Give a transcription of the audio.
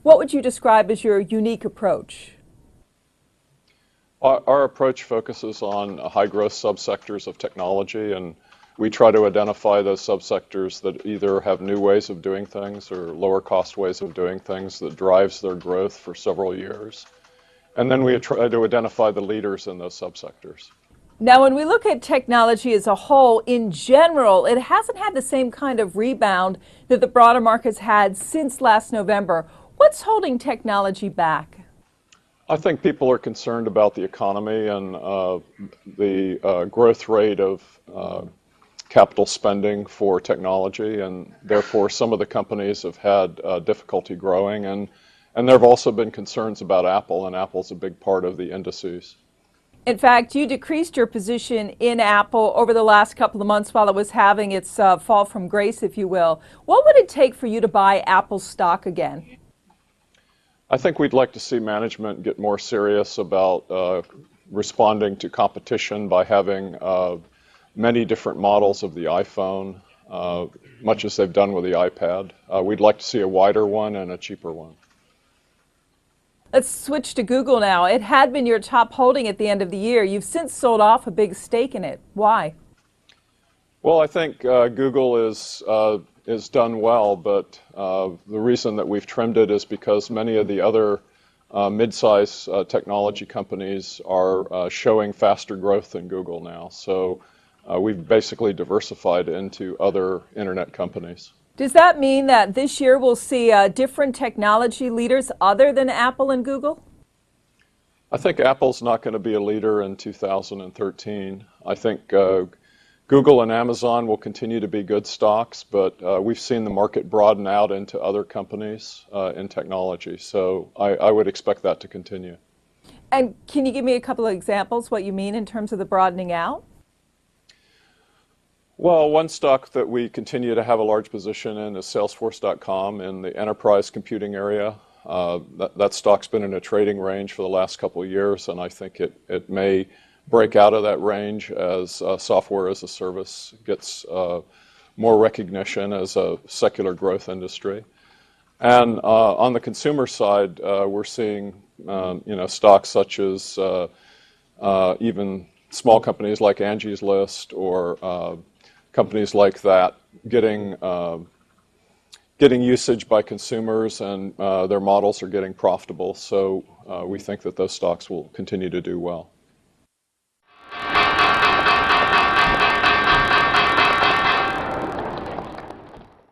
What would you describe as your unique approach? Our approach focuses on high growth subsectors of technology, and we try to identify those subsectors that either have new ways of doing things or lower cost ways of doing things that drives their growth for several years. And then we try to identify the leaders in those subsectors. Now, when we look at technology as a whole, in general, it hasn't had the same kind of rebound that the broader markets had since last November. What's holding technology back? I think people are concerned about the economy and the growth rate of capital spending for technology, and therefore some of the companies have had difficulty growing, and there have also been concerns about Apple, and Apple's a big part of the indices. In fact, you decreased your position in Apple over the last couple of months while it was having its fall from grace, if you will. What would it take for you to buy Apple stock again? I think we'd like to see management get more serious about responding to competition by having many different models of the iPhone, much as they've done with the iPad. We'd like to see a wider one and a cheaper one. Let's switch to Google now. It had been your top holding at the end of the year. You've since sold off a big stake in it. Why? Well, I think Google is done well, but the reason that we've trimmed it is because many of the other mid-size technology companies are showing faster growth than Google now. So we've basically diversified into other internet companies. Does that mean that this year we'll see different technology leaders other than Apple and Google? I think Apple's not going to be a leader in 2013. I think Google and Amazon will continue to be good stocks, but we've seen the market broaden out into other companies in technology, so I would expect that to continue. And can you give me a couple of examples what you mean in terms of the broadening out? Well, one stock that we continue to have a large position in is Salesforce.com in the enterprise computing area. That stock's been in a trading range for the last couple of years, and I think it may break out of that range as software as a service gets more recognition as a secular growth industry. And on the consumer side, we're seeing stocks such as even small companies like Angie's List or companies like that getting usage by consumers, and their models are getting profitable. So we think that those stocks will continue to do well.